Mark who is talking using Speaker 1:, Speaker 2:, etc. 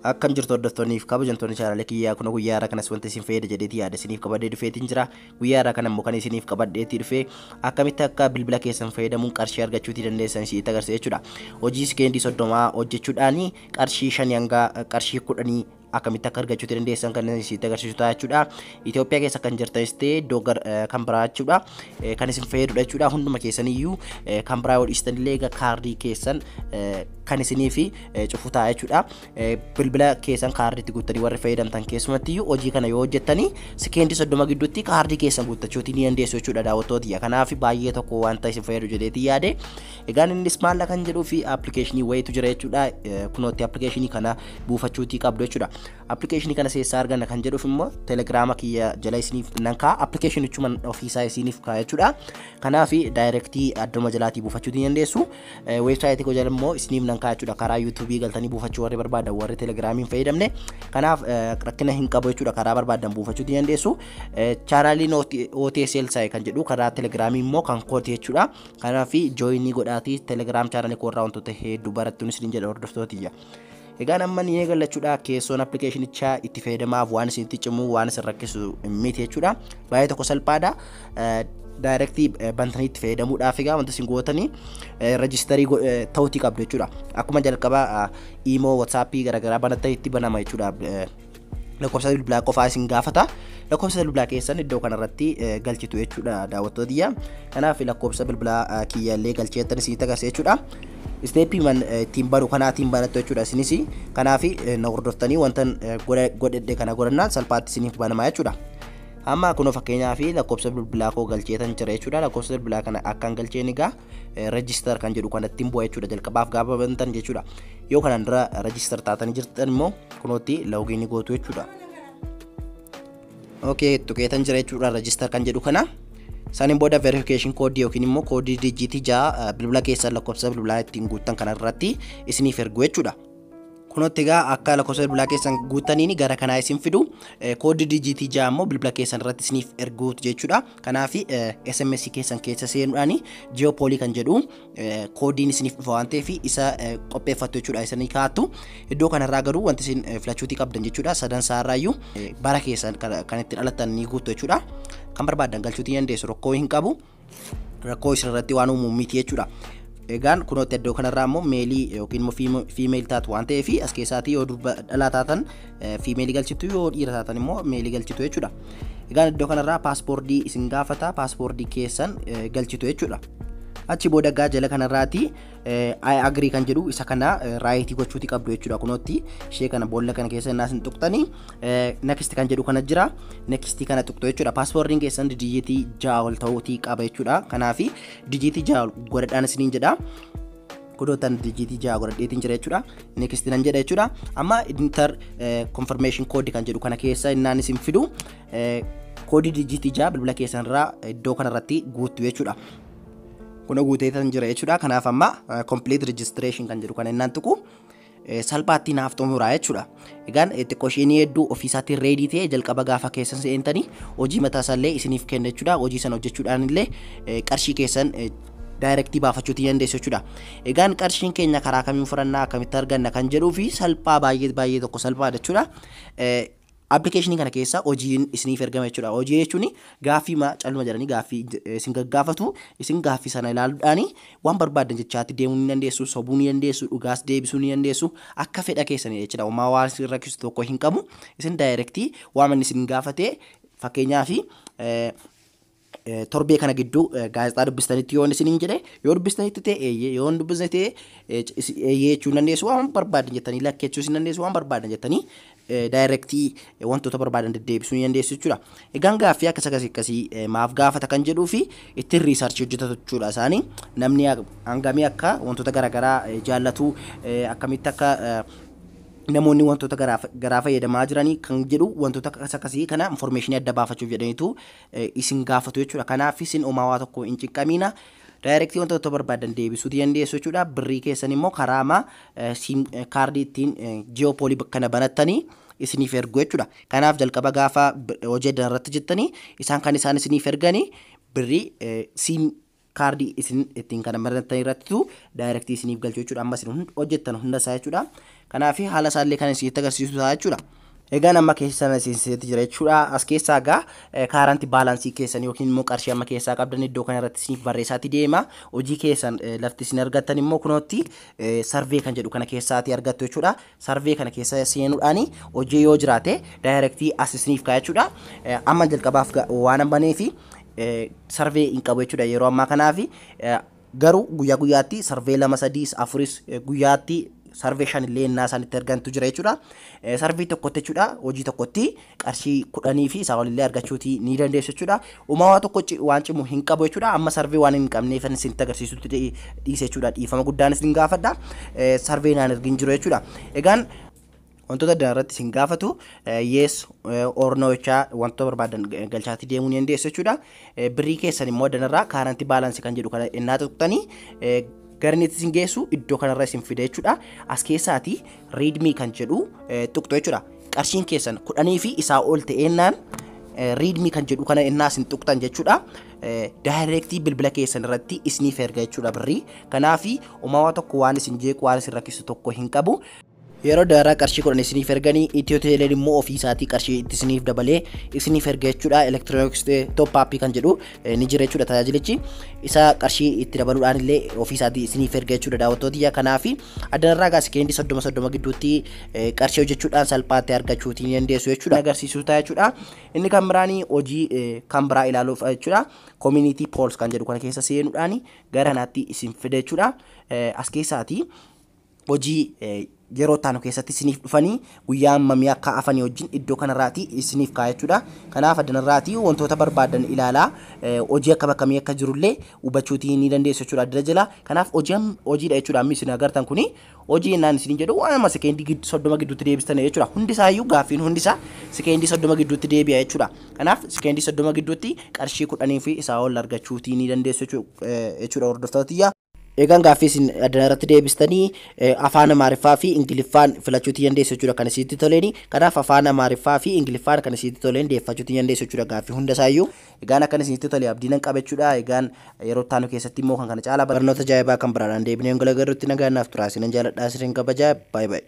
Speaker 1: Akkam jirtu hordoftoonni fi kabajamtoonni chaanaalii kiyyaa kun guyyaa irraa kanas wanti isin fayyada jedheetii yaada isiniif qabadhee dhufeetiin jira. Guyyaa irraa kana immoo kan isiniif qabadheetii dhufe akkamitti akka bilbila keessan fayyadamuun qarshii argachuu dandeessan isinitti agarsiisa jechuudha. Hojii sekeendii 30 hojjechuudhaan qarshii 5 hanga qarshii 10 akkamitti akka argachuu dandeessan kan isinitti agarsiisu ta'a jechuudha. Itoophiyaa keessa kan jirtanis ta'e iddoo kan biraa jechuudha. Kan isin fayyadudha jechuudha. Hunduma keessaniyyuu kan biraa yoo dhiistan illee kaardii keessan kan isinii fi cufu ta'a jechuudha. Bilbila keessan kaardiitti guuttanii warri fayyadamtan keessumattiyyuu hojii kana yoo hojjettanii sekeendii 30 gidduutti kaardii keessan guuttachuu ni dandeessu jechuudha daawwattoota. Kanaaf baay'ee tokko wanta isin fayyadu jedheetii yaade. Egaan innis maalla kan jedhuu fi appilikeeshinii wayiitu jira jechuudha. Kunooti appilikeeshinii kana buufachuutii qabdu jechuudha. Appilikeeshinii kana keessaa arganna kan jedhuuf immoo telegiraama kiyya jala isiniif nan kaa'a. Appilikeeshinichuma ofiisaa isiniif kaa'a jechuudha. Kanaaf daayirektii adduma jalaatii buufachuu ni dandeessu. Weebsaayitii koo jala immoo isiniif nan kaa'a jechuudha. Karaa yuutuubii galtanii buufachuu warri barbaadan warri telegiraamiin fayyadamne. Kanaaf rakkina hin qabu jechuudha. Karaa barbaadan buufachuu ni dandeessu. Chaanaaliin OTSL saayii kan jedhu karaa telegiraamii immoo kan kooti jechuudha. Kanaaf jooyinii godhaatii telegiraam chaanaalii koo irraa wantoota hedduu barattuunis ni jedha hordoftootiyya. Egaan amma ni eegallachuudha keessoon appilikeeshinichaa itti fayyadamaaf waan isinitti cimu waan isin rakkisu miti jechuudha. Baay'ee tokko salphaadha. Daayirektii bantanii itti fayyadamuudhaaf egaa wanta isin gootanii rejistarii ta'uutii qabdu jechuudha. Akkuma jalqabaa iimoo WhatsAppii garaagaraa banattanii itti banama jechuudha. Lakkoofsa bilbilaa qofaa isin gaafata. Lakkoofsa bilbilaa keessan iddoo kanarratti galchitu jechuudha daawwattootiyya. Kanaaf lakkoofsa bilbilaa kiyyaallee galcheettan isinitti agarsiisa jechuudha. Steepii man ittiin banu kanaatiin banattu jechuudha isinis. Kanaaf na hordoftanii wanta godhedhe kana godhannaan salphaatti isiniif banamaa jechuudha. Amma kun fakkeenyaaf lakkoofsa bilbilaa koo galcheetan jira jechuudha. Lakkoofsa bilbilaa kana akkan galcheen egaa register kan jedhu kanatti bu'a jechuudha. Jalqabaaf gaafa bantan jechuudha. Yoo kanaan dura register taatanii jirtan immoo kunootti loogiin gootu jechuudha. Okay, tuqeetan jira jechuudha register kan jedhu kana. Saniin booda verification code yookiin immoo koodii dijiitii 6 bilbila keessan lakkoofsa bilbilaa ittiin guuttan kanarratti isiniif ergu jechuudha. Kunooti egaa akka lakkoofsa bilbilaa keessan guuttaniin gara kanaa isin fidu koodii dijiitii 6 immoo bilbila keessan irratti isiniif erguutu jechuudha. Kanaaf SMS keessan keessa seenuudhaan ji'oopoolii kan jedhu koodiin isiniif dhufa waan ta'eef isa qopheeffattu jechuudha. Isanii kaa'attu iddoo kanarraa garuu wanti isin filachuutii qabdan jechuudha. Sadan saarraayyuu bara keessan kan itti dhalattan ni guuttu jechuudha. Kan barbaadan galchuutii dandeessu rakkoo hin qabu. Rakkoo isinirratti waan uumu miti jechuudha. Egaan kunooti iddoo kanarraa immoo meelii yookiin immoo fiimeelii taatu waan ta'eef as keessaatii yoo durba dhalaa taatan fiimeelii galchitu yoo dhiira taatan immoo meelii galchitu jechuudha. Egaan iddoo kanarraa paaspoortii isin gaafata paaspoortii keessan galchitu jechuudha. Achi booda gaa jala kanarraati I agree kan jedhu isa kana raayitii gochuutii qabdu jechuudha. Kunooti ishee kana boolla kana keessa innaa isin tuqxanii next kan jedhu kana jira. Next kana tuqxu jechuudha. Paaspoortiin keessan dijiitii 6 ol ta'uutii qaba jechuudha. Kanaaf dijiitii 6 godhadhaan isiniin jedha. Kudootan dijiitii 6 godhadheetiin jira jechuudha. Next nan jedha jechuudha. Amma inter confirmation code kan jedhu kana keessa innaan isin fidu koodii dijiitii 6 bilbila keessanirraa iddoo kanarratti guuttu jechuudha. Kuna guuteetan jira jechuudha. Kanaaf amma complete registration kan jedhu kana innaan tuqu salphaatti naaf xumuraa jechuudha. Egaan xiqqoo isheen hedduu ofiisaatiin reedii ta'e jalqaba gaafa keessan seentanii hojii mataa isaallee isiniif kenna jechuudha. Hojii sana hojjechuudhaan illee qarshii keessan daayirektii baafachuutii dandeessu jechuudha. Egaan qarshiin keenya karaa kamiin furannaa akkamitti arganna kan jedhuu fi salphaa baay'ee tokko salphaadha jechuudha. Appilikeeshinii kana keessa hojiin isiniif ergama jechuudha. Hojii jechuun gaaffii calma jedhanii gaaffii isin gaggaafatu isin gaaffii sana ilaaluudhaan waan barbaadan jechaatti deemuu ni dandeessu, sobuu ni dandeessu, dhugaas deebisuu ni dandeessu akka fedha keessanii jechuudha. Uumaa waan isin rakkisu tokko hin qabu. Isin daayirektii waan inni isin gaafate fakkeenyaaf torbee kana gidduu gaazexaa dubbistanitti yoo isiniin jedhe yoo dubbistanitti ta'e eeyyee yoo dubbisne ta'e eeyyee jechuu dandeessu waan barbaadan jettanii lakkechuu isin dandeessu waan barbaadan jettanii daayirektii wantoota barbaadan deddeebisuu ni dandeessu jechuudha. Egaan gaaffii akkasii maaf gaafata kan jedhuu fi ittiin riisarchii hojjetatu jechuudha. Isaanii namni hangamii akka wantoota garaagaraa jaallatu akkamitti akka namoonni wantoota garaa fayyadamaa jiranii kan jedhu wantoota akkasii kana information adda baafachuuf jedhaniitu isin gaafatu jechuudha. Kanaaf isin waa tokko hin cinqamiina. Daayirektii wantoota barbaadan deebisuu dandeessu jechuudha. Birrii keessan immoo karaama kaardii ittiin ji'oopoolii kana banattanii isiniif ergu jechuudha. Kanaaf jalqaba gaafa hojii irratti jettanii isaan kan isaan isiniif erganii birrii kaardii isin ittiin kana marattan irratti direct isiniif galchu jechuudha. Amma isin hojjettan hunda isaa jechuudha. Kanaaf haala isaallee kan isinitti agarsiisu ta'a jechuudha. Egaan amma keessan isinsitti jira jechuudha. As keessaa gaa kaaranti baalaansii keessan yookiin immoo qarshii amma keessaa qabdan iddoo kana irratti isiniif barreessaati deema. Hojii keessan lafti isin argattan immoo kunootti sarvee kan jedhu kana keessaati argattu jechuudha. Sarvee kana keessa seenuudhaan hojii yoo jiraate direct as isiniif ka'a jechuudha. Amma jalqabaaf waan baneefi sarvee hin qabu jechuudha yeroo ammaa kanaaf garuu guyyaa guyyaatti sarvee 2 3 4 guyyaatti sarvee 5 illee innaa isaanitti argantu jira jechuudha. Sarvee tokkotti jechuudha hojii tokkotti qarshii 10 fi isaa olillee argachuuti ni dandeessu jechuudha. Uumamaa tokko waan cimu hin qabu jechuudha. Amma sarvee waan hin qabneef isinitti agarsiisutti dhiise jechuudha. Dhiifama guddaanis hin gaafadha. Sarvee naan argin jiru jechuudha. Egaan wantoota adda irratti isin gaafatu yes or no jecha wantoota barbaadan galchaatti deemuu ni dandeessu jechuudha. Birrii keessan immoo danarraa kaaranti baalaansii kan jedhu kana innaa tuqxanii garnitti isin geessu iddoo kanarra isin fide jechuudha. As keessaati read me kan jedhu tuqxu jechuudha. Qarshiin keessan 10 fi isaa ol ta'ennaan read me kan jedhu kana innaa isin tuqxan jechuudha. Directii bilbila keessan irratti isiniif erga jechuudha birrii. Kanaaf uumamaa tokko waan isin jeequ waan isin rakkisu tokko hin qabu. Yeroo daraa qarshii 10 isiniif erganii Itiyoo Teeleen immoo ofii isaatii qarshii itti isiniif dabalee isiniif erga jechuudha. Electronics top up kan jedhu ni jira jechuudha tajaajilichi. Isa qarshii itti dabaluudhaan illee ofii isaatii isiniif erga jechuudha daawwattoota. Kanaaf addanarraa gaa sekeendii 30 gidduutti qarshii hojjechuudhaan salphaatti argachuutii ni dandeessu jechuudha. Agarsiisuu ta'a jechuudha. Inni kan biraanii hojii kan biraa ilaaluuf jechuudha. Community polls kan jedhu kana keessa seenuudhaan gara kanaatti isin fide jechuudha. As keessaati hojii yeroo taanu keessatti isiniif dhufanii guyyaa ammamii akka afanii wajjin iddoo kanarraati isiniif kaa'e jechuudha. Kanaaf addanarraati wantoota barbaadan ilaalaa hojii akka bakkamii akka jirullee hubachuutii ni dandeessu jechuudha adda jala. Kanaaf hojiidha jechuudha. Amma isin agartan kuni hojii innaan isin jedhu waan amma sekeendii 30 gidduutti deebistan jechuudha. Hundisaayyuu gaaffiin hundisaa sekeendii 30 gidduutti deebi'a jechuudha. Kanaaf sekeendii 30 gidduutti qarshii 10 fi isaa ol argachuutii ni dandeessu jechuudha hordoftoota. Egaan gaaffii isin addanarratti deebistanii afaan Amaariffaa fi Ingiliffaan filachuutii dandeessu jechuudha kan isinitti toleeni. Kanaaf afaan Amaariffaa fi Ingiliffaan kan isinitti toleen deeffachuutii dandeessu jechuudha gaaffii hundasaayyuu. Egaan akka isinitti tole abdiin qaba jechuudha. Egaan yeroo taanu keessatti immoo kan kana caalaa barnoota ajaa'ibaa kan biraadhaan deebinee galagarruutti nagaannaaf turaa isinan jaaladhaa isirin kabajaa. Bye bye.